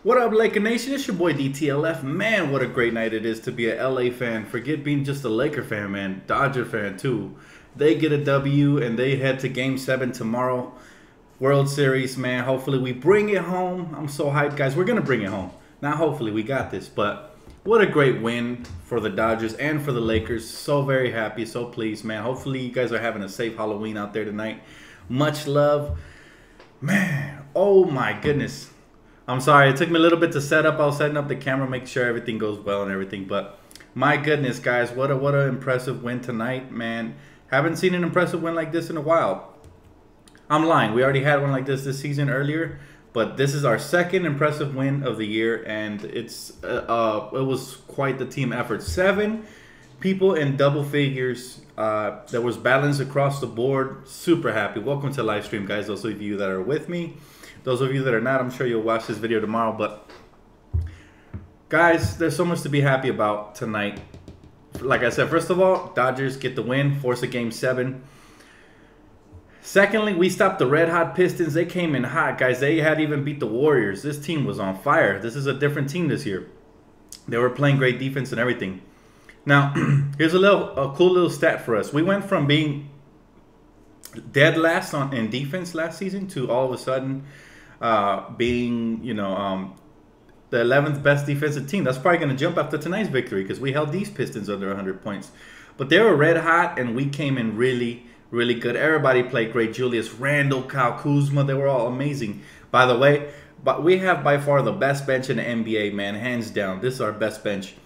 What up, Laker Nation? It's your boy DTLF. Man, what a great night it is to be a LA fan. Forget being just a Laker fan, man. Dodger fan, too. They get a W, and they head to Game 7 tomorrow. World Series, man. Hopefully, we bring it home. I'm so hyped, guys. We're going to bring it home. Now, hopefully, we got this. But what a great win for the Dodgers and for the Lakers. So very happy, so pleased, man. Hopefully, you guys are having a safe Halloween out there tonight. Much love. Man, oh my goodness. I'm sorry, it took me a little bit to set up. I was setting up the camera, make sure everything goes well and everything. But my goodness, guys, what an impressive win tonight, man. Haven't seen an impressive win like this in a while. I'm lying. We already had one like this season earlier, but this is our second impressive win of the year, and it was quite the team effort. 7 people in double figures. There was balance across the board. Super happy. Welcome to the live stream, guys. Those of you that are with me. Those of you that are not, I'm sure you'll watch this video tomorrow. But guys, there's so much to be happy about tonight. Like I said, first of all, Dodgers get the win, force a Game 7. Secondly, we stopped the red-hot Pistons. They came in hot, guys. They had even beat the Warriors. This team was on fire. This is a different team this year. They were playing great defense and everything. Now, here's a cool little stat for us. We went from being dead last in defense last season to all of a sudden being, the 11th best defensive team. That's probably going to jump after tonight's victory because we held these Pistons under 100 points. But they were red hot, and we came in really, really good. Everybody played great. Julius Randle, Kyle Kuzma, they were all amazing. By the way, but we have by far the best bench in the NBA, man, hands down. This is our best bench.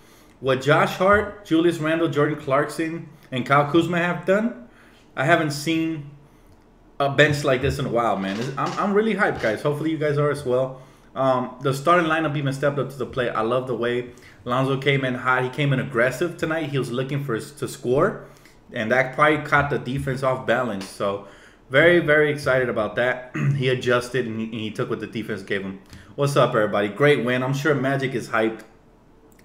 What Josh Hart, Julius Randle, Jordan Clarkson, and Kyle Kuzma have done, I haven't seen a bench like this in a while, man. I'm really hyped, guys. Hopefully you guys are as well. The starting lineup even stepped up to the plate. I love the way Lonzo came in hot. He came in aggressive tonight. He was looking to score, and that probably caught the defense off balance. So very, very excited about that. He adjusted, and he took what the defense gave him. What's up, everybody? Great win. I'm sure Magic is hyped.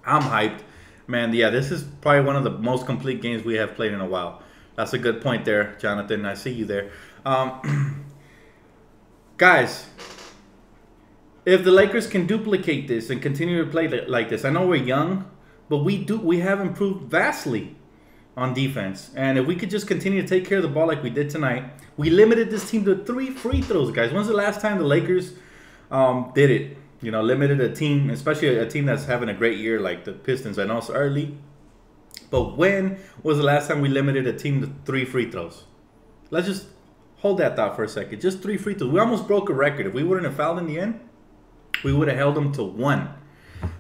I'm hyped. Man, yeah, this is probably one of the most complete games we have played in a while. That's a good point there, Jonathan. I see you there. Guys, if the Lakers can duplicate this and continue to play like this, I know we're young, but we have improved vastly on defense. And if we could just continue to take care of the ball like we did tonight, we limited this team to 3 free throws, guys. When's the last time the Lakers did it? Limited a team, especially a team that's having a great year like the Pistons. I know it's early, but when was the last time we limited a team to 3 free throws? Let's just hold that thought for a second. Just 3 free throws. We almost broke a record. If we wouldn't have fouled in the end, we would have held them to 1.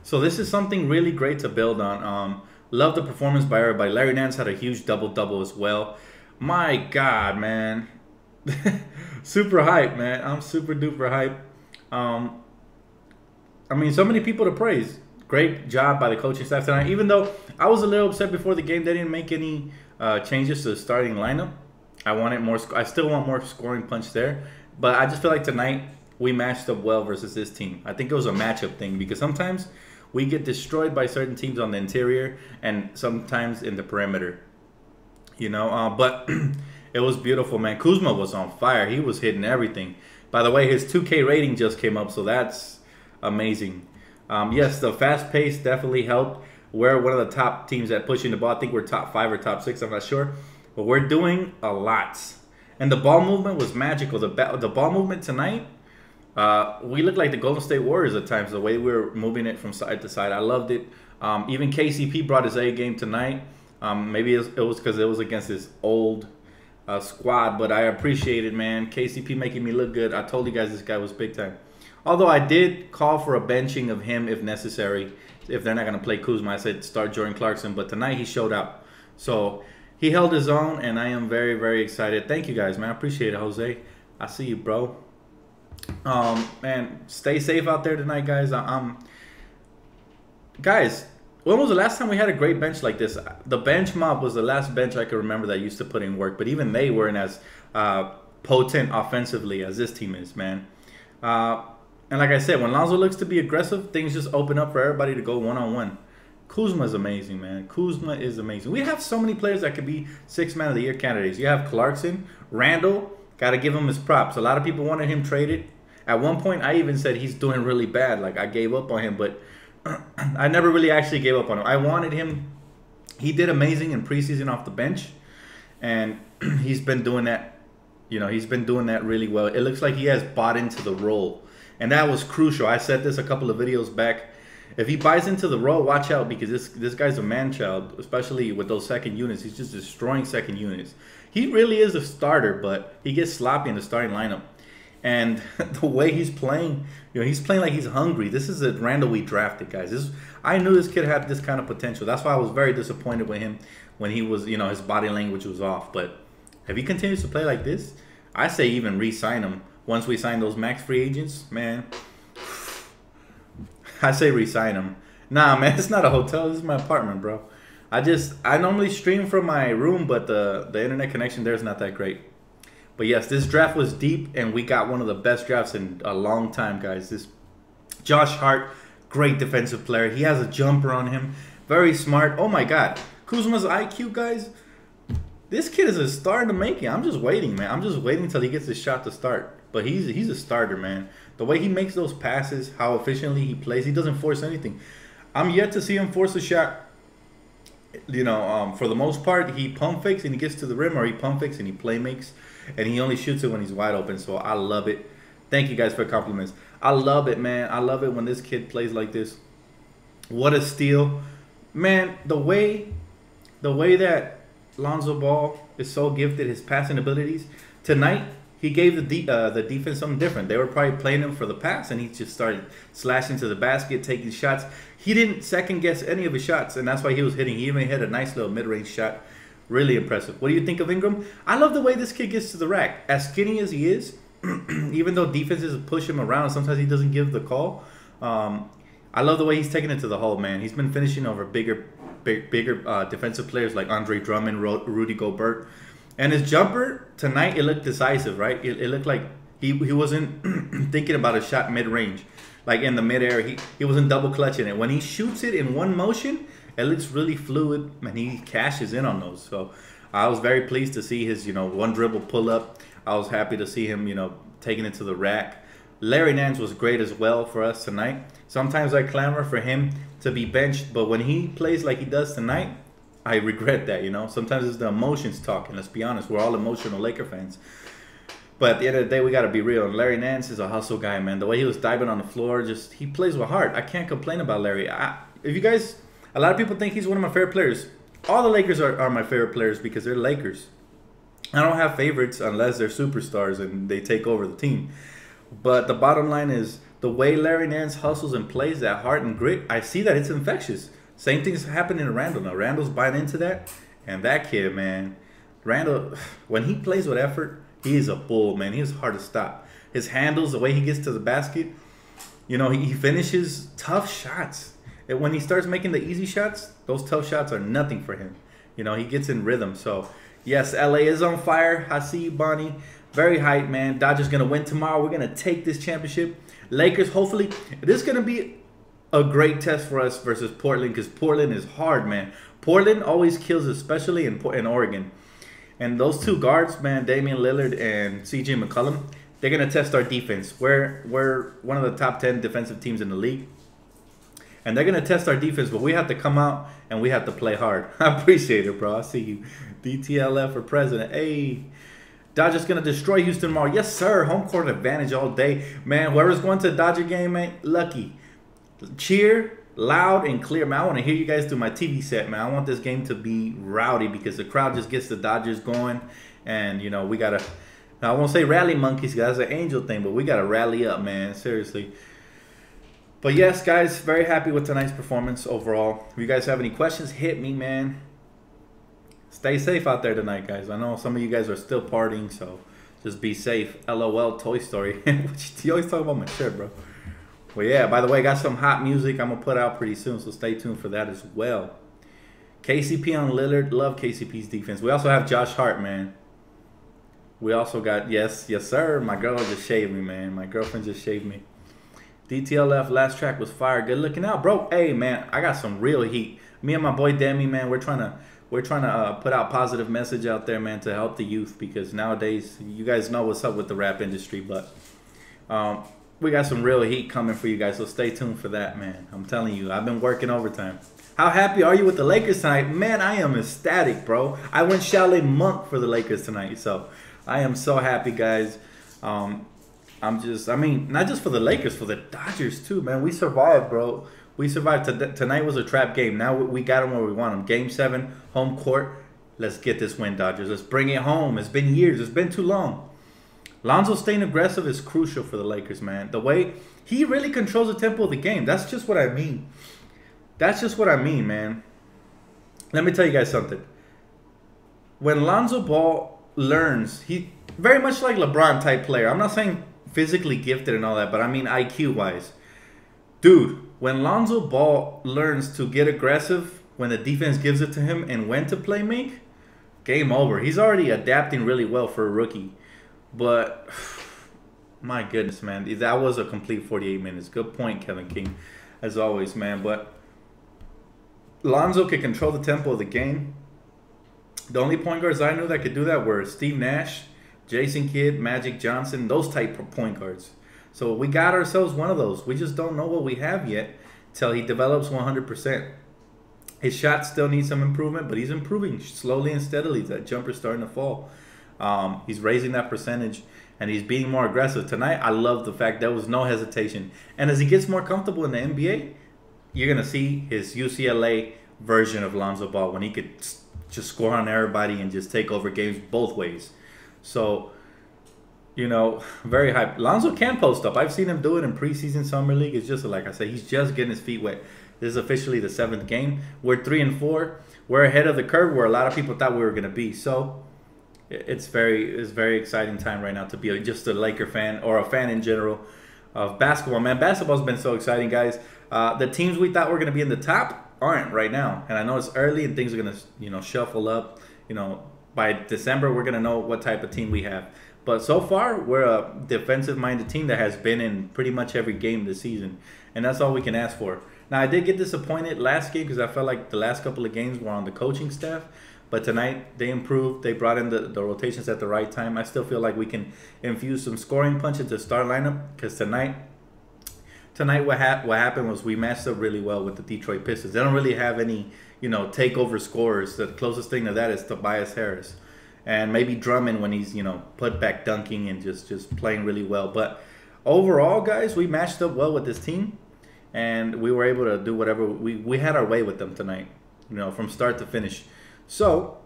So this is something really great to build on. Love the performance by everybody. Larry Nance had a huge double-double as well. My God, man. Super hype, man. I'm super duper hype. I mean, so many people to praise. Great job by the coaching staff tonight. Even though I was a little upset before the game, they didn't make any changes to the starting lineup. I wanted more. I still want more scoring punch there. But I just feel like tonight we matched up well versus this team. I think it was a matchup thing because sometimes we get destroyed by certain teams on the interior and sometimes in the perimeter. But it was beautiful, man. Kuzma was on fire. He was hitting everything. By the way, his 2K rating just came up, so that's amazing. Yes, the fast pace definitely helped. We're one of the top teams at pushing the ball. I think we're top 5 or top 6. I'm not sure. But we're doing a lot. And the ball movement was magical. The ball movement tonight, we looked like the Golden State Warriors at times, the way we were moving it from side to side. I loved it. Even KCP brought his A game tonight. Maybe it was because it was against his old squad, but I appreciate it, man. KCP making me look good. I told you guys this guy was big time. Although I did call for a benching of him if necessary. If they're not going to play Kuzma, I said start Jordan Clarkson. But tonight he showed up. So he held his own, and I am very, very excited. Thank you guys, man. I appreciate it, Jose. I see you, bro. Man, stay safe out there tonight, guys. Guys, when was the last time we had a great bench like this? The bench mob was the last bench I could remember that used to put in work. But even they weren't as potent offensively as this team is, man. And like I said, when Lonzo looks to be aggressive, things just open up for everybody to go one-on-one. Kuzma is amazing, man. Kuzma is amazing. We have so many players that could be 6th Man of the Year candidates. You have Clarkson, Randall. Got to give him his props. A lot of people wanted him traded. At one point, I even said he's doing really bad. Like, I gave up on him, but I never really actually gave up on him. I wanted him. He did amazing in preseason off the bench, and he's been doing that. You know, he's been doing that really well. It looks like he has bought into the role, and that was crucial. I said this a couple of videos back. If he buys into the role, watch out, because this guy's a man-child, especially with those second units. He's just destroying second units. He really is a starter, but he gets sloppy in the starting lineup. And the way he's playing, you know, he's playing like he's hungry. This is a Randall we drafted, guys. I knew this kid had this kind of potential. That's why I was very disappointed with him when he was, you know, his body language was off. But if he continues to play like this, I say even re-sign him. Once we sign those max free agents, man, I say re-sign him. Nah, man, it's not a hotel. This is my apartment, bro. I normally stream from my room, but the internet connection there is not that great. But yes, this draft was deep, and we got one of the best drafts in a long time, guys. This Josh Hart, great defensive player. He has a jumper on him. Very smart. Oh, my God. Kuzma's IQ, guys. This kid is a star in the making. I'm just waiting, man. I'm just waiting until he gets his shot to start. But he's a starter, man. The way he makes those passes, how efficiently he plays, he doesn't force anything. I'm yet to see him force a shot. You know, for the most part, he pump fakes and he gets to the rim, or he pump fakes and he play makes, and he only shoots it when he's wide open. So I love it. Thank you guys for compliments. I love it, man. I love it when this kid plays like this. What a steal, man. The way that Lonzo Ball is so gifted, his passing abilities. Tonight, he gave the defense something different. They were probably playing him for the pass, and he just started slashing to the basket, taking shots. He didn't second guess any of his shots, and that's why he was hitting. He even hit a nice little mid-range shot. Really impressive. What do you think of Ingram? I love the way this kid gets to the rack. As skinny as he is, even though defenses push him around, sometimes he doesn't give the call. I love the way he's taking it to the hole, man. He's been finishing over bigger defensive players like Andre Drummond, Rudy Gobert. And his jumper tonight, it looked decisive, right? It looked like he wasn't thinking about a shot mid-range. Like in the mid-air, he wasn't double clutching it. When he shoots it in one motion, it looks really fluid, and he cashes in on those. So I was very pleased to see his, you know, one dribble pull up. I was happy to see him, you know, taking it to the rack. Larry Nance was great as well for us tonight. Sometimes I clamor for him to be benched, but when he plays like he does tonight, I regret that, you know. Sometimes it's the emotions talking. Let's be honest. We're all emotional Laker fans. But at the end of the day, we got to be real. And Larry Nance is a hustle guy, man. The way he was diving on the floor, just he plays with heart. I can't complain about Larry. If you guys, a lot of people think he's one of my favorite players. All the Lakers are my favorite players because they're Lakers. I don't have favorites unless they're superstars and they take over the team. But the bottom line is the way Larry Nance hustles and plays, that heart and grit, I see that it's infectious. Same thing's happening to Randall now. Randall's buying into that. And that kid, man, Randall, when he plays with effort, he is a bull, man. He is hard to stop. His handles, the way he gets to the basket, you know, he finishes tough shots. And when he starts making the easy shots, those tough shots are nothing for him. You know, he gets in rhythm. So, yes, LA is on fire. I see you, Bonnie. Very hyped, man. Dodgers going to win tomorrow. We're going to take this championship. Lakers, hopefully, this is going to be a great test for us versus Portland, because Portland is hard, man. Portland always kills, especially in Oregon. And those two guards, man, Damian Lillard and C.J. McCollum, they're going to test our defense. We're one of the top 10 defensive teams in the league. And they're going to test our defense, but we have to come out and we have to play hard. I appreciate it, bro. I see you. DTLF for president. Hey, Dodgers going to destroy Houston tomorrow. Yes, sir. Home court advantage all day. Man, whoever's going to the Dodger game, man, lucky. Cheer loud and clear, man. I want to hear you guys through my TV set, man. I want this game to be rowdy because the crowd just gets the Dodgers going. And, you know, we got to, I won't say rally monkeys, guys. That's an angel thing, but we got to rally up, man. Seriously. But yes, guys, very happy with tonight's performance overall. If you guys have any questions, hit me, man. Stay safe out there tonight, guys. I know some of you guys are still partying, so just be safe. LOL Toy Story. You always talk about my shirt, bro. Well, yeah, by the way, I got some hot music I'm going to put out pretty soon, so stay tuned for that as well. KCP on Lillard. Love KCP's defense. We also have Josh Hart, man. We also got, yes, sir. My girl just shaved me, man. My girlfriend just shaved me. DTLF last track was fire. Good looking out, bro. Hey, man, I got some real heat. Me and my boy Demi, man, we're trying to put out positive message out there, man, to help the youth, because nowadays you guys know what's up with the rap industry. But we got some real heat coming for you guys, so stay tuned for that, man. I'm telling you, I've been working overtime. How happy are you with the Lakers tonight? Man, I am ecstatic, bro. I went Chalet Monk for the Lakers tonight, so I am so happy, guys. I mean, not just for the Lakers, for the Dodgers too, man. We survived, bro. We survived. Tonight was a trap game. Now we got them where we want them. Game 7, home court. Let's get this win, Dodgers. Let's bring it home. It's been years. It's been too long. Lonzo staying aggressive is crucial for the Lakers, man. The way he really controls the tempo of the game. That's just what I mean. That's just what I mean, man. Let me tell you guys something. When Lonzo Ball learns, he very much like LeBron type player. I'm not saying physically gifted and all that, but I mean IQ-wise. Dude, when Lonzo Ball learns to get aggressive when the defense gives it to him and when to play make, game over. He's already adapting really well for a rookie. But, my goodness, man. That was a complete 48 minutes. Good point, Kevin King, as always, man. But Lonzo could control the tempo of the game. The only point guards I knew that could do that were Steve Nash, Jason Kidd, Magic Johnson, those type of point guards. So we got ourselves one of those. We just don't know what we have yet till he develops 100%. His shot still needs some improvement, but he's improving slowly and steadily. That jumper's starting to fall. He's raising that percentage, and he's being more aggressive. Tonight, I love the fact there was no hesitation. And as he gets more comfortable in the NBA, you're going to see his UCLA version of Lonzo Ball when he could just score on everybody and just take over games both ways. So, you know, very hype. Lonzo can post up. I've seen him do it in preseason summer league. It's just like I said, he's just getting his feet wet. This is officially the 7th game. We're 3-4. We're ahead of the curve where a lot of people thought we were going to be. So it's very exciting time right now to be just a Laker fan or a fan in general of basketball. Man, basketball's been so exciting, guys. The teams we thought were going to be in the top aren't right now. And I know it's early and things are going to, you know, shuffle up. You know, by December, we're going to know what type of team we have. But so far, we're a defensive-minded team that has been in pretty much every game this season. And that's all we can ask for. Now, I did get disappointed last game because I felt like the last couple of games were on the coaching staff. But tonight, they improved. They brought in the rotations at the right time. I still feel like we can infuse some scoring punch into the start lineup. Because tonight what happened was we matched up really well with the Detroit Pistons. They don't really have any, you know, takeover scorers. The closest thing to that is Tobias Harris. And maybe Drummond when he's, you know, put back dunking and just playing really well. But overall, guys, we matched up well with this team. And we were able to do whatever. We had our way with them tonight, you know, from start to finish. So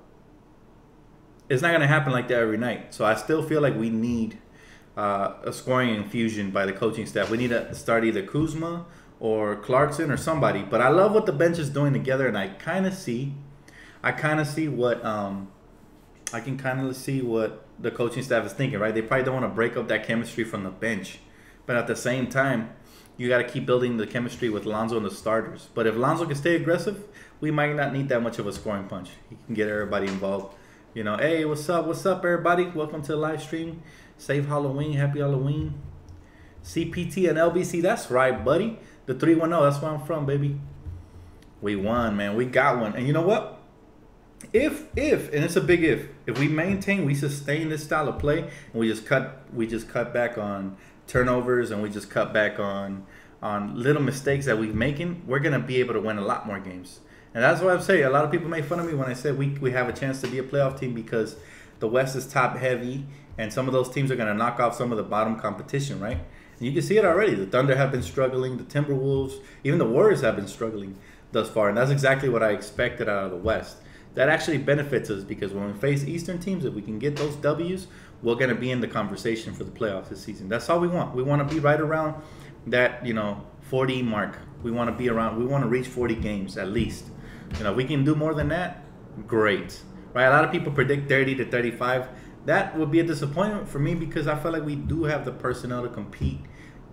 it's not going to happen like that every night. So I still feel like we need a scoring infusion by the coaching staff. We need to start either Kuzma or Clarkson or somebody. But I love what the bench is doing together, and I can kind of see what the coaching staff is thinking, right? They probably don't want to break up that chemistry from the bench, but at the same time, you got to keep building the chemistry with Lonzo and the starters. But if Lonzo can stay aggressive, we might not need that much of a scoring punch. He can get everybody involved. You know, hey, what's up, everybody? Welcome to the live stream. Safe Halloween, happy Halloween. CPT and LBC, that's right, buddy. The 310, that's where I'm from, baby. We won, man. We got one. And you know what? If and it's a big if we maintain, we sustain this style of play, and we just cut back on turnovers, and we just cut back on little mistakes that we're making, we're gonna be able to win a lot more games. And that's why I'm saying a lot of people make fun of me when I say we have a chance to be a playoff team because the West is top heavy, and some of those teams are gonna knock off some of the bottom competition, right? And you can see it already. The Thunder have been struggling, the Timberwolves, even the Warriors have been struggling thus far, and that's exactly what I expected out of the West. That actually benefits us because when we face Eastern teams, if we can get those W's, we're going to be in the conversation for the playoffs this season. That's all we want. We want to be right around that, 40 mark. We want to be around. We want to reach 40 games at least. If we can do more than that, great. Right? A lot of people predict 30 to 35. That would be a disappointment for me because I feel like we do have the personnel to compete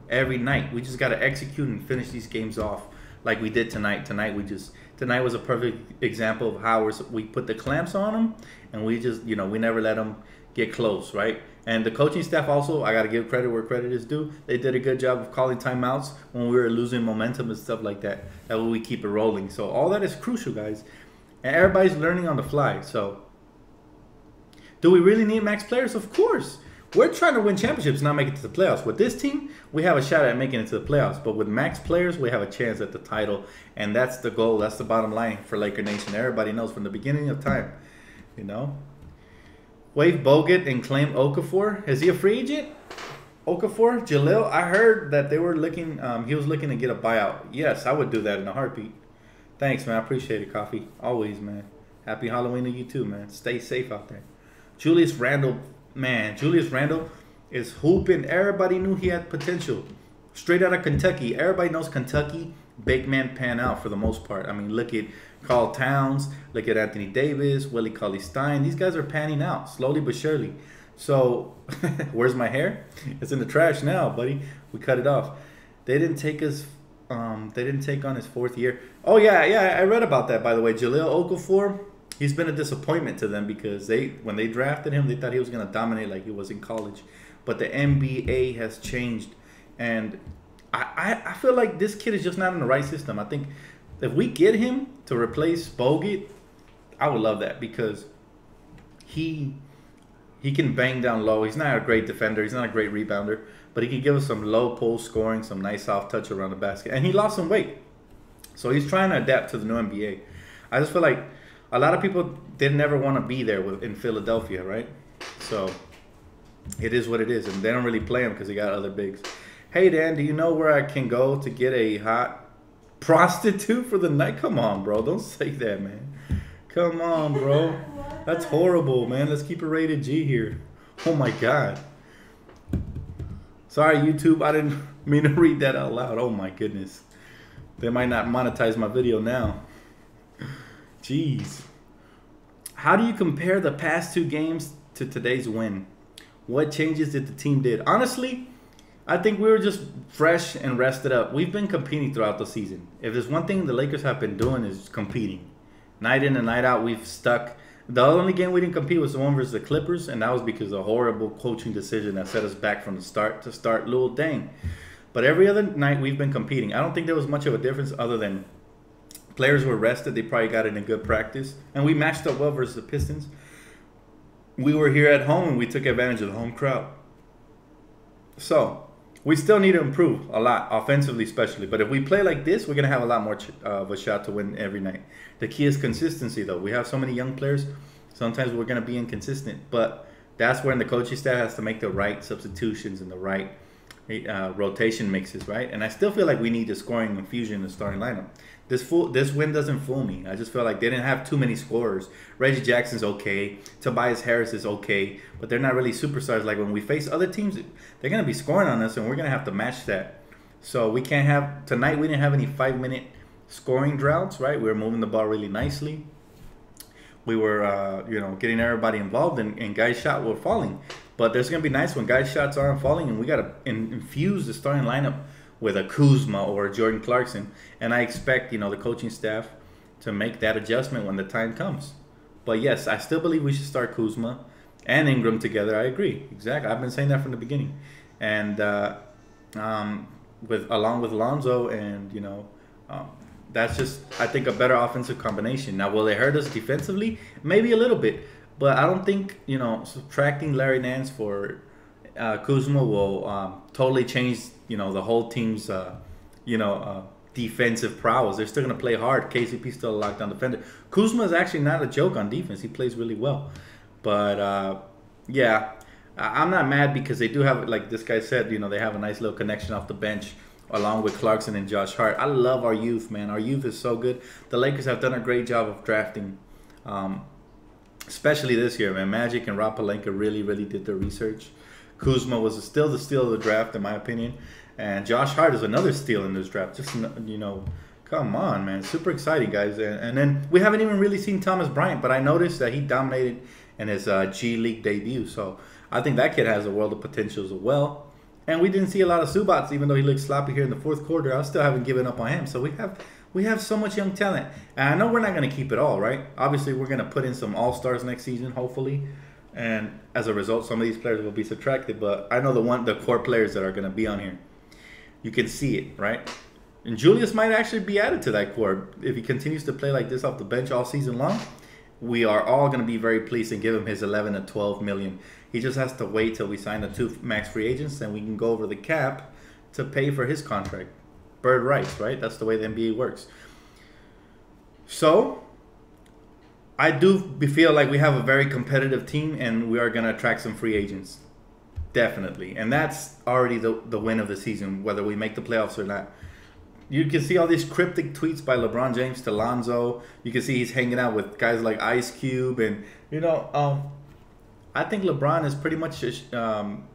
every night. We just got to execute and finish these games off like we did tonight. Tonight was a perfect example of how we put the clamps on them, and we just, we never let them get close, right? And the coaching staff also, I got to give credit where credit is due. They did a good job of calling timeouts when we were losing momentum and stuff like that. That way we keep it rolling. So all that is crucial, guys. And everybody's learning on the fly. So do we really need max players? Of course. We're trying to win championships, not make it to the playoffs. With this team, we have a shot at making it to the playoffs. But with max players, we have a chance at the title. And that's the goal. That's the bottom line for Laker Nation. Everybody knows from the beginning of time, you know. Wave Bogut and claim Okafor. Is he a free agent? Okafor? Jalil? I heard that they were looking, he was looking to get a buyout. Yes, I would do that in a heartbeat. Thanks, man. I appreciate it, Coffee. Always, man. Happy Halloween to you too, man. Stay safe out there. Julius Randle. Man, Julius Randle is hooping. Everybody knew he had potential. Straight out of Kentucky. Everybody knows Kentucky big men pan out for the most part. I mean, look at Karl Towns. Look at Anthony Davis. Willie Cauley-Stein. These guys are panning out slowly but surely. So, where's my hair? It's in the trash now, buddy. We cut it off. They didn't take us. They didn't take on his 4th year. Oh yeah. I read about that, by the way. Jaleel Okafor. He's been a disappointment to them because when they drafted him, they thought he was going to dominate like he was in college. But the NBA has changed. And I feel like this kid is just not in the right system. I think if we get him to replace Bogut, I would love that because he can bang down low. He's not a great defender. He's not a great rebounder. But he can give us some low post scoring, some nice soft touch around the basket. And he lost some weight. So he's trying to adapt to the new NBA. I just feel like a lot of people didn't ever want to be there in Philadelphia, right? So it is what it is. And they don't really play him because they got other bigs. Hey, Dan, do you know where I can go to get a hot prostitute for the night? Come on, bro. Don't say that, man. Come on, bro. That's horrible, man. Let's keep it rated G here. Oh, my God. Sorry, YouTube. I didn't mean to read that out loud. Oh, my goodness. They might not monetize my video now. Jeez. How do you compare the past 2 games to today's win? What changes did the team did? Honestly, I think we were just fresh and rested up. We've been competing throughout the season. If there's one thing the Lakers have been doing is competing. Night in and night out, we've stuck. The only game we didn't compete was the one versus the Clippers, and that was because of a horrible coaching decision that set us back from the start to start Lil Dang. But every other night, we've been competing. I don't think there was much of a difference other than players were rested. They probably got in a good practice. And we matched up well versus the Pistons. We were here at home, and we took advantage of the home crowd. So, we still need to improve a lot, offensively especially. But if we play like this, we're going to have a lot more of a shot to win every night. The key is consistency, though. We have so many young players. Sometimes we're going to be inconsistent. But that's when the coaching staff has to make the right substitutions and the right rotation mixes, right? And I still feel like we need the scoring infusion in the starting lineup. This win doesn't fool me. I just feel like they didn't have too many scorers. Reggie Jackson's okay. Tobias Harris is okay. But they're not really superstars. Like when we face other teams, they're going to be scoring on us, and we're going to have to match that. So we can't have... Tonight, we didn't have any 5-minute scoring droughts, right? We were moving the ball really nicely. We were, getting everybody involved, and guys' shots were falling. But there's going to be nights when guys' shots aren't falling, and we got to infuse the starting lineup with a Kuzma or a Jordan Clarkson. And I expect, the coaching staff to make that adjustment when the time comes. But yes, I still believe we should start Kuzma and Ingram together. I agree. Exactly. I've been saying that from the beginning. And along with Lonzo and, that's just, I think, a better offensive combination. Now, will it hurt us defensively? Maybe a little bit. But I don't think, subtracting Larry Nance for Kuzma will totally change, the whole team's, defensive prowess. They're still going to play hard. KCP's still a lockdown defender. Kuzma is actually not a joke on defense. He plays really well. But, yeah, I'm not mad because they do have, like this guy said, they have a nice little connection off the bench along with Clarkson and Josh Hart. I love our youth, man. Our youth is so good. The Lakers have done a great job of drafting, especially this year, man. Magic and Rob Pelinka really, really did their research. Kuzma was still the steal of the draft, in my opinion. And Josh Hart is another steal in this draft. Just, come on, man. Super exciting, guys. And then we haven't even really seen Thomas Bryant, but I noticed that he dominated in his G League debut. So I think that kid has a world of potential as well. And we didn't see a lot of Subats, even though he looked sloppy here in the fourth quarter. I still haven't given up on him. So we have so much young talent. And I know we're not going to keep it all, right? Obviously, we're going to put in some all-stars next season, hopefully. And as a result, some of these players will be subtracted. But I know the core players that are going to be on here. You can see it, right? And Julius might actually be added to that core if he continues to play like this off the bench all season long. we are all going to be very pleased and give him his 11 to 12 million. He just has to wait till we sign the 2 max free agents, and we can go over the cap to pay for his contract. Bird rights, right? That's the way the NBA works. So I do feel like we have a very competitive team, and we are going to attract some free agents. Definitely. And that's already the win of the season, whether we make the playoffs or not. You can see all these cryptic tweets by LeBron James to Lonzo. You can see he's hanging out with guys like Ice Cube. And, I think LeBron is pretty much, he's going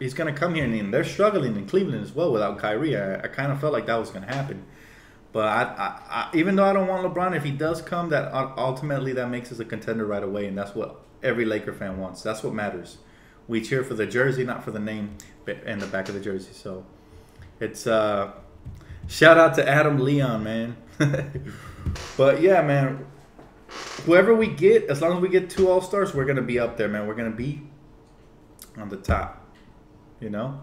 to come here. And they're struggling in Cleveland as well without Kyrie. I kind of felt like that was going to happen. But I even though I don't want LeBron, if he does come, that ultimately that makes us a contender right away. And that's what every Laker fan wants. That's what matters. We cheer for the jersey, not for the name and the back of the jersey. So it's shout out to Adam Leon, man. But yeah, man, whoever we get, as long as we get 2 All-Stars, we're gonna be up there, man. We're gonna be on the top, Yeah,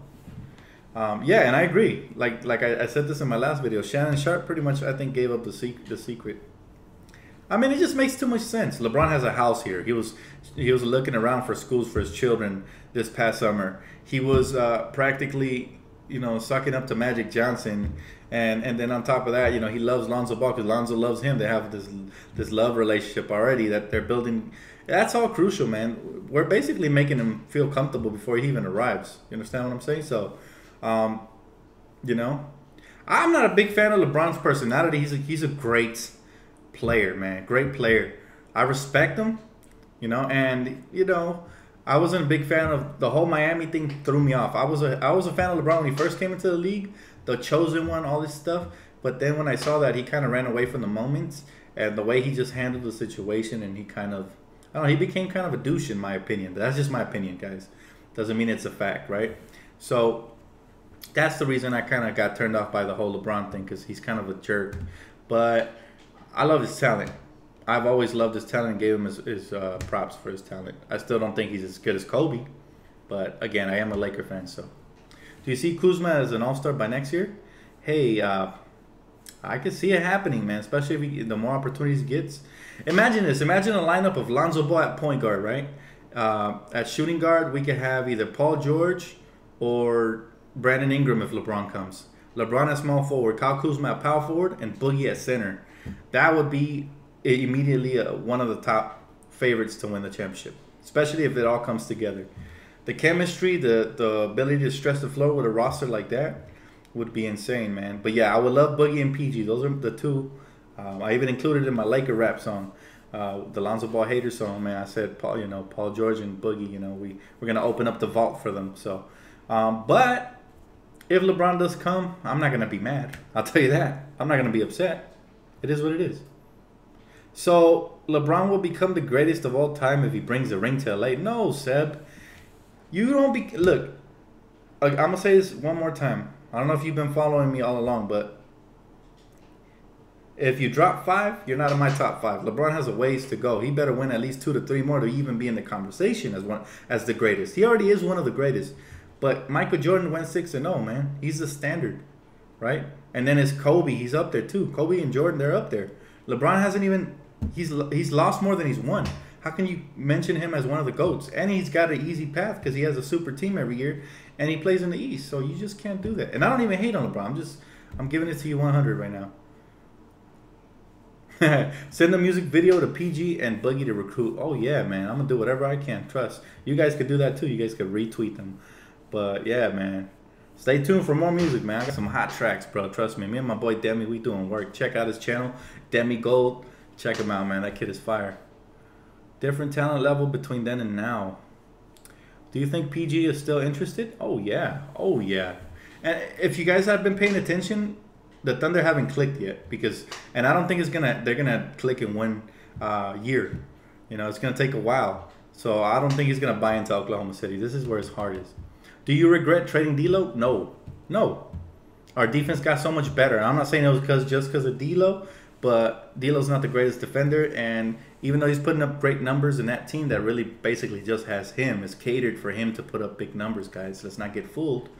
and I agree. Like I said this in my last video. Shannon Sharp pretty much, I think, gave up the secret. I mean, it just makes too much sense. LeBron has a house here. He was looking around for schools for his children this past summer. He was practically, sucking up to Magic Johnson, and then on top of that, he loves Lonzo Ball because Lonzo loves him. They have this love relationship already that they're building. That's all crucial, man. We're basically making him feel comfortable before he even arrives. You understand what I'm saying? So, I'm not a big fan of LeBron's personality. He's a great player, man. Great player. I respect him, and I wasn't a big fan of the whole Miami thing. Threw me off. I was a fan of LeBron when he first came into the league, the chosen one, all this stuff. But then when I saw that he kind of ran away from the moments and the way he just handled the situation, and he kind of, I don't know, he became kind of a douche in my opinion. That's just my opinion, guys. Doesn't mean it's a fact, right? So that's the reason I kind of got turned off by the whole LeBron thing, because he's kind of a jerk. But I love his talent. I've always loved his talent and gave him his props for his talent. I still don't think he's as good as Kobe. But, again, I am a Laker fan, so. Do you see Kuzma as an all-star by next year? Hey, I can see it happening, man, especially if the more opportunities he gets. Imagine this. Imagine a lineup of Lonzo Ball at point guard, right? At shooting guard, we could have either Paul George or Brandon Ingram if LeBron comes. LeBron at small forward, Kyle Kuzma at power forward, and Boogie at center. That would be immediately one of the top favorites to win the championship, especially if it all comes together. The chemistry, the ability to stretch the floor with a roster like that would be insane, man. But yeah, I would love Boogie and PG. Those are the two. I even included in my Laker rap song, the Lonzo Ball hater song, man. I said Paul George and Boogie. We're gonna open up the vault for them. So, but if LeBron does come, I'm not gonna be mad. I'll tell you that. I'm not gonna be upset. It is what it is. So LeBron will become the greatest of all time if he brings a ring to LA. No, Seb. You don't be... Look, I'm going to say this one more time. I don't know if you've been following me all along, but if you drop 5, you're not in my top 5. LeBron has a ways to go. He better win at least 2 to 3 more to even be in the conversation as the greatest. He already is one of the greatest. But Michael Jordan went 6-0, man. He's the standard, right? And then it's Kobe. He's up there too. Kobe and Jordan, they're up there. LeBron hasn't even... He's lost more than he's won. How can you mention him as one of the GOATs? And he's got an easy path because he has a super team every year, and he plays in the East. So you just can't do that. And I don't even hate on LeBron. I'm giving it to you 100 right now. Send the music video to PG and Boogie to recruit. Oh, yeah, man. I'm going to do whatever I can. Trust. You guys could do that, too. You guys could retweet them. But, yeah, man. Stay tuned for more music, man. I got some hot tracks, bro. Trust me. Me and my boy Demi, we doing work. Check out his channel, Demi Gold. Check him out, man. That kid is fire. Different talent level between then and now. Do you think PG is still interested? Oh, yeah. Oh, yeah. And if you guys have been paying attention, the Thunder haven't clicked yet. And I don't think they're going to click in 1 year. It's going to take a while. So I don't think he's going to buy into Oklahoma City. This is where his heart is. Do you regret trading D'Lo? No. No. Our defense got so much better. I'm not saying it was just because of D'Lo. But D'Lo's not the greatest defender, and even though he's putting up great numbers in that team that really basically just has him, is catered for him to put up big numbers, guys. Let's not get fooled.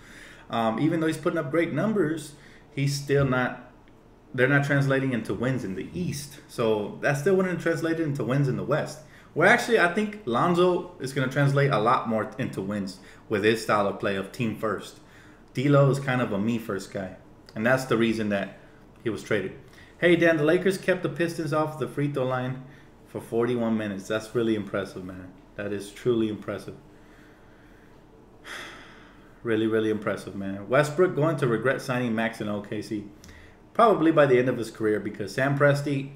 Even though he's putting up great numbers, he's still not they're not translating into wins in the East. So that still wouldn't translate into wins in the West. Where actually, I think Lonzo is going to translate a lot more into wins with his style of play of team first. D'Lo is kind of a me first guy. And that's the reason that he was traded. Hey, Dan, the Lakers kept the Pistons off the free throw line for 41 minutes. That's really impressive, man. That is truly impressive. Really, really impressive, man. Westbrook going to regret signing Max in OKC. Probably by the end of his career, because Sam Presti,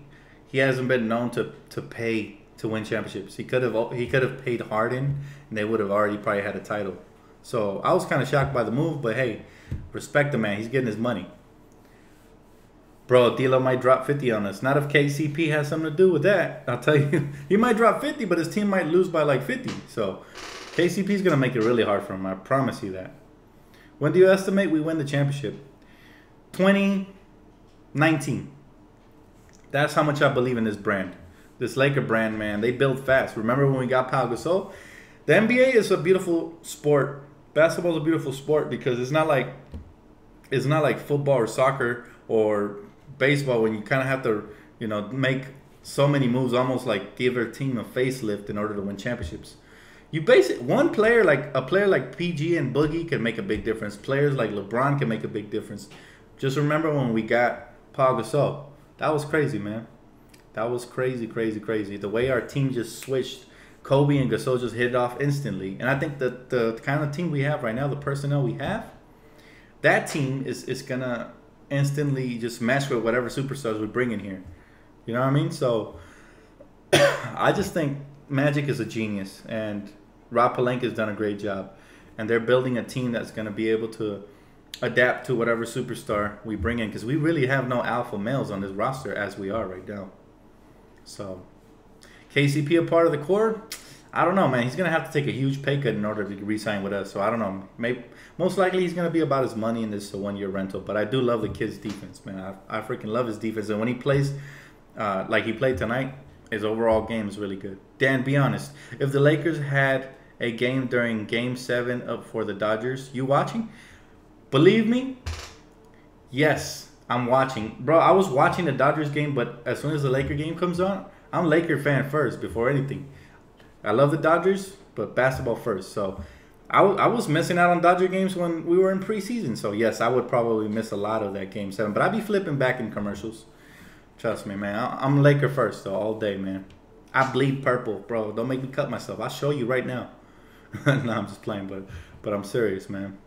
he hasn't been known to pay to win championships. He could have paid Harden, and they would have already probably had a title. So I was kind of shocked by the move, but hey, respect the man. He's getting his money. Bro, D'Lo might drop 50 on us. Not if KCP has something to do with that. I'll tell you, he might drop 50, but his team might lose by like 50. So KCP's gonna make it really hard for him. I promise you that. When do you estimate we win the championship? 2019. That's how much I believe in this brand. This Laker brand, man. They build fast. Remember when we got Pau Gasol? The NBA is a beautiful sport. Basketball is a beautiful sport because it's not like football or soccer or baseball when you kind of have to, make so many moves, almost like give your team a facelift in order to win championships. You one player like PG and Boogie can make a big difference. Players like LeBron can make a big difference. Just remember when we got Pau Gasol. That was crazy, man. That was crazy, crazy, crazy. The way our team just switched. Kobe and Gasol just hit it off instantly. And I think that the kind of team we have right now, the personnel we have, that team is going to instantly just mesh with whatever superstars we bring in here. You know what I mean? So I just think Magic is a genius. And Rob Pelinka's done a great job. And they're building a team that's going to be able to adapt to whatever superstar we bring in. Because we really have no alpha males on this roster as we are right now. So KCP a part of the core? I don't know, man. He's going to have to take a huge pay cut in order to re-sign with us. So I don't know. Most likely he's going to be about his money in this one-year rental. But I do love the kid's defense, man. I freaking love his defense. And when he plays like he played tonight, his overall game is really good. Dan, be honest. If the Lakers had a game during Game 7 for the Dodgers, you watching? Believe me, yes, I'm watching. Bro, I was watching the Dodgers game, but as soon as the Laker game comes on, I'm a Laker fan first before anything. I love the Dodgers, but basketball first. So I was missing out on Dodger games when we were in preseason. So, yes, I would probably miss a lot of that Game 7. But I'd be flipping back in commercials. Trust me, man. I'm Laker first, though, all day, man. I bleed purple, bro. Don't make me cut myself. I'll show you right now. No, I'm just playing, but I'm serious, man.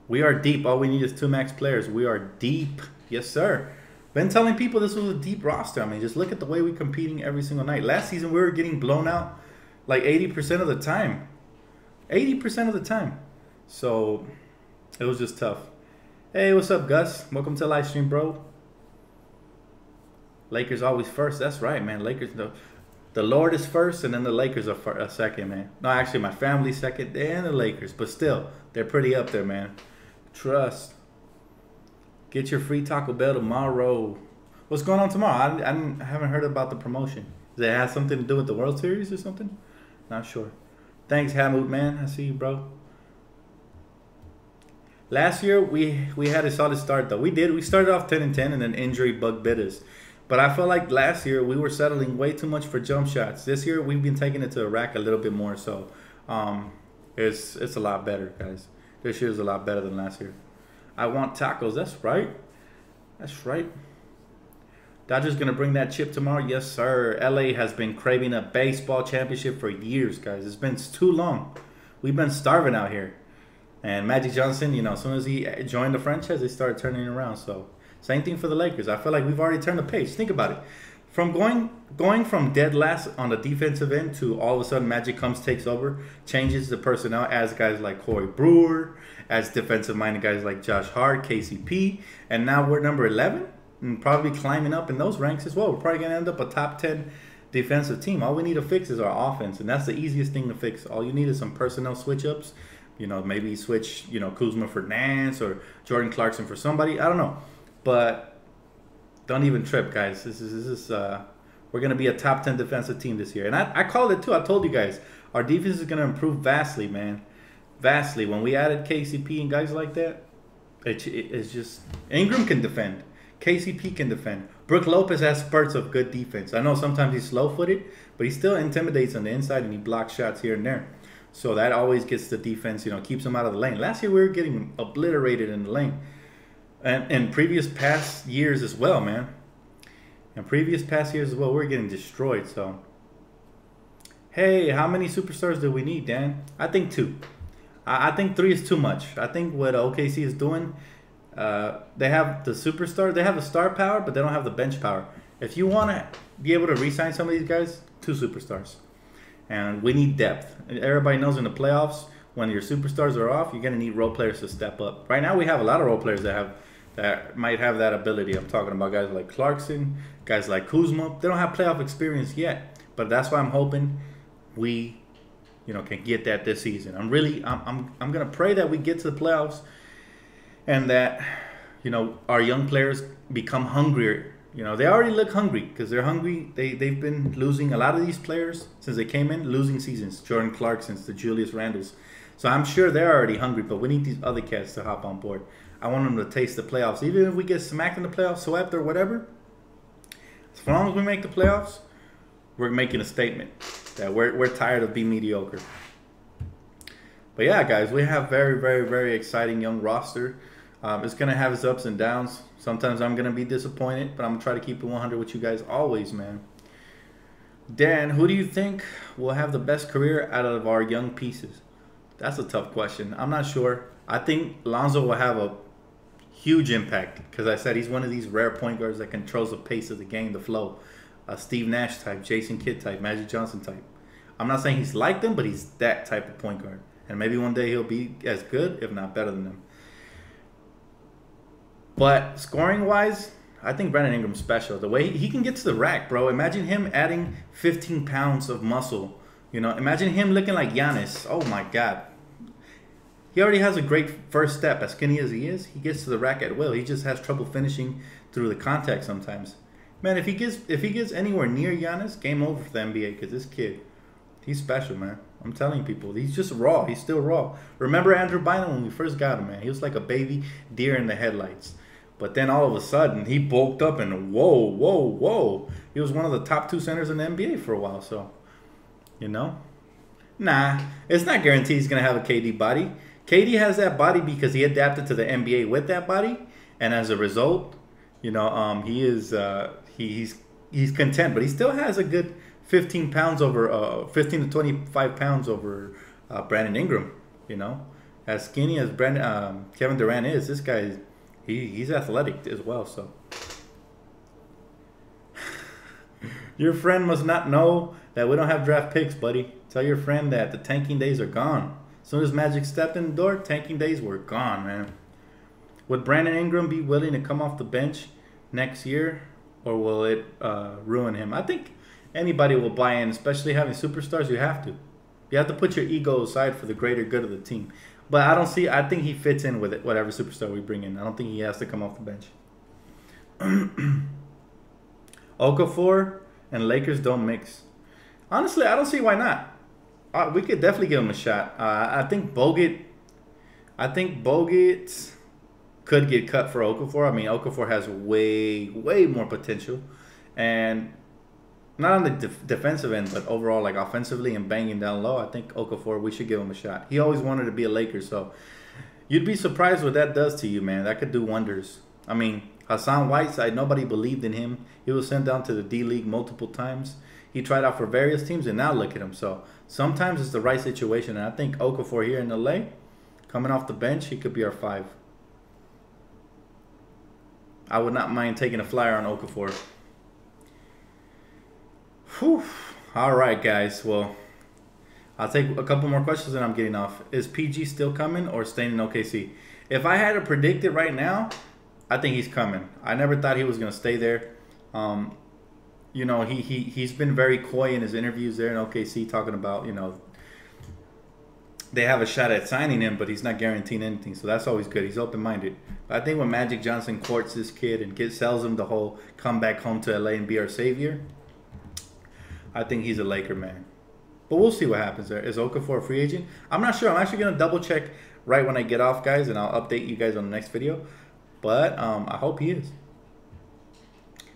We are deep. All we need is 2 max players. We are deep. Yes, sir. Been telling people this was a deep roster. I mean, just look at the way we're competing every single night. Last season, we were getting blown out like 80% of the time. 80% of the time. So, it was just tough. Hey, what's up, Gus? Welcome to the live stream, bro. Lakers always first. That's right, man. Lakers, the Lord is first, and then the Lakers are second, man. No, actually, my family's second, and the Lakers. But still, they're pretty up there, man. Trust. Get your free Taco Bell tomorrow. What's going on tomorrow? I haven't heard about the promotion. Does it have something to do with the World Series or something? Not sure. Thanks, Hammoud, man. I see you, bro. Last year, we had a solid start, though. We started off 10-10, and then injury bug bit us. But I felt like last year, we were settling way too much for jump shots. This year, we've been taking it to the rack a little bit more. So, it's a lot better, guys. This year's a lot better than last year. I want tacos. That's right. That's right. Dodgers going to bring that chip tomorrow? Yes, sir. LA has been craving a baseball championship for years, guys. It's been too long. We've been starving out here. And Magic Johnson, as soon as he joined the franchise, they started turning it around. So, same thing for the Lakers. I feel like we've already turned the page. Think about it. From going from dead last on the defensive end to all of a sudden Magic takes over, changes the personnel, adds guys like Corey Brewer, adds defensive-minded guys like Josh Hart, KCP, and now we're number 11 and probably climbing up in those ranks as well. We're probably going to end up a top 10 defensive team. All we need to fix is our offense, and that's the easiest thing to fix. All you need is some personnel switch-ups. Maybe switch, Kuzma for Nance or Jordan Clarkson for somebody. I don't know. But don't even trip, guys. This is we're going to be a top 10 defensive team this year. And I called it, too. I told you guys. Our defense is going to improve vastly, man. Vastly. When we added KCP and guys like that, it's just... Ingram can defend. KCP can defend. Brook Lopez has spurts of good defense. I know sometimes he's slow-footed, but he still intimidates on the inside and he blocks shots here and there. So that always gets the defense, keeps them out of the lane. Last year we were getting obliterated in the lane. And previous past years as well, man. And previous past years as well, we're getting destroyed. So, hey, how many superstars do we need, Dan? I think 2. I think 3 is too much. I think what OKC is doing, they have the superstar. They have the star power, but they don't have the bench power. If you want to be able to re-sign some of these guys, 2 superstars. And we need depth. Everybody knows in the playoffs, when your superstars are off, you're going to need role players to step up. Right now, we have a lot of role players that might have that ability. I'm talking about guys like Clarkson, guys like Kuzma. They don't have playoff experience yet, but that's why I'm hoping we, can get that this season. I'm gonna pray that we get to the playoffs, and that, our young players become hungrier. They already look hungry because they're hungry. They've been losing, a lot of these players since they came in, losing seasons. Jordan Clarkson's, the Julius Randles. So I'm sure they're already hungry, but we need these other cats to hop on board. I want them to taste the playoffs. Even if we get smacked in the playoffs, swept or whatever, as long as we make the playoffs, we're making a statement that we're tired of being mediocre. But yeah, guys, we have very, very, very exciting young roster. It's going to have its ups and downs. Sometimes I'm going to be disappointed, but I'm going to try to keep it 100 with you guys always, man. Dan, who do you think will have the best career out of our young pieces? That's a tough question. I'm not sure. I think Lonzo will have a huge impact because I said he's one of these rare point guards that controls the pace of the game, the flow. Steve Nash type, Jason Kidd type, Magic Johnson type. I'm not saying he's like them, but he's that type of point guard. And maybe one day he'll be as good, if not better than them. But scoring-wise, I think Brandon Ingram's special. The way he can get to the rack, bro. Imagine him adding 15 pounds of muscle. Imagine him looking like Giannis. Oh, my God. He already has a great first step. As skinny as he is, he gets to the rack at will. He just has trouble finishing through the contact sometimes. Man, if he gets anywhere near Giannis, game over for the NBA because this kid, he's special, man. I'm telling people, he's just raw. He's still raw. Remember Andrew Bynum when we first got him, man? He was like a baby deer in the headlights. But then all of a sudden, he bulked up and whoa, whoa, whoa. He was one of the top 2 centers in the NBA for a while. So, nah, it's not guaranteed he's going to have a KD body. KD has that body because he adapted to the NBA with that body. And as a result, he is he's content. But he still has a good 15 pounds over, 15 to 25 pounds over Brandon Ingram. As skinny as Kevin Durant is, this guy is, he's athletic as well. So your friend must not know that we don't have draft picks, buddy. Tell your friend that the tanking days are gone. As soon as Magic stepped in the door, tanking days were gone, man. Would Brandon Ingram be willing to come off the bench next year, or will it ruin him? I think anybody will buy in, especially having superstars. You have to. You have to put your ego aside for the greater good of the team. But I think he fits in with it, whatever superstar we bring in. I don't think he has to come off the bench. Okafor and Lakers don't mix. Honestly, I don't see why not. We could definitely give him a shot. I think Bogut could get cut for Okafor. I mean, Okafor has way, way more potential. And not on the defensive end, but overall, like offensively and banging down low, I think Okafor, we should give him a shot. He always wanted to be a Laker, so you'd be surprised what that does to you, man. That could do wonders. I mean, Hassan Whiteside, nobody believed in him. He was sent down to the D-League multiple times. He tried out for various teams, and now look at him. So sometimes it's the right situation, and I think Okafor here in LA, coming off the bench, he could be our 5. I would not mind taking a flyer on Okafor. Whew. All right, guys. Well, I'll take a couple more questions and I'm getting off. Is PG still coming or staying in OKC? If I had to predict it right now, I think he's coming. I never thought he was going to stay there. He's been very coy in his interviews there in OKC, talking about, they have a shot at signing him, but he's not guaranteeing anything. So that's always good. He's open-minded. But I think when Magic Johnson courts this kid and sells him the whole come back home to LA and be our savior, I think he's a Laker, man. But we'll see what happens there. Is Okafor a free agent? I'm not sure. I'm actually going to double-check right when I get off, guys, and I'll update you guys on the next video. But I hope he is.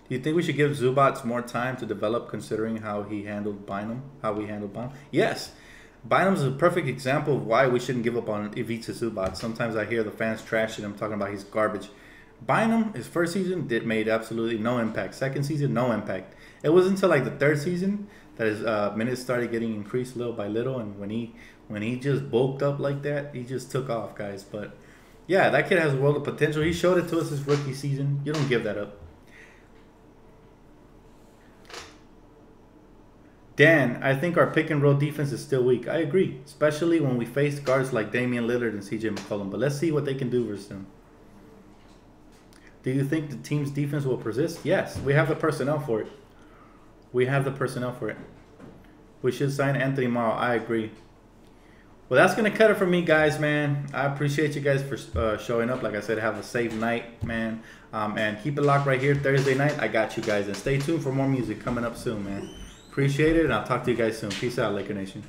Do you think we should give Zubats more time to develop, considering how he handled Bynum? How we handled Bynum? Yes. Bynum's a perfect example of why we shouldn't give up on Ivica Zubac. Sometimes I hear the fans trashing him, talking about he's garbage. Bynum, his first season, made absolutely no impact. Second season, no impact. It wasn't until like the third season that his minutes started getting increased little by little, and when he just bulked up like that, he just took off, guys. But yeah, that kid has a world of potential. He showed it to us his rookie season. You don't give that up. Dan, I think our pick and roll defense is still weak. I agree, especially when we face guards like Damian Lillard and CJ McCollum. But let's see what they can do versus them. Do you think the team's defense will persist? Yes, we have the personnel for it. We have the personnel for it. We should sign Anthony Morrow. I agree. Well, that's going to cut it for me, guys, man. I appreciate you guys for showing up. Like I said, have a safe night, man. And keep it locked right here Thursday night. I got you guys. And stay tuned for more music coming up soon, man. Appreciate it, and I'll talk to you guys soon. Peace out, Laker Nation.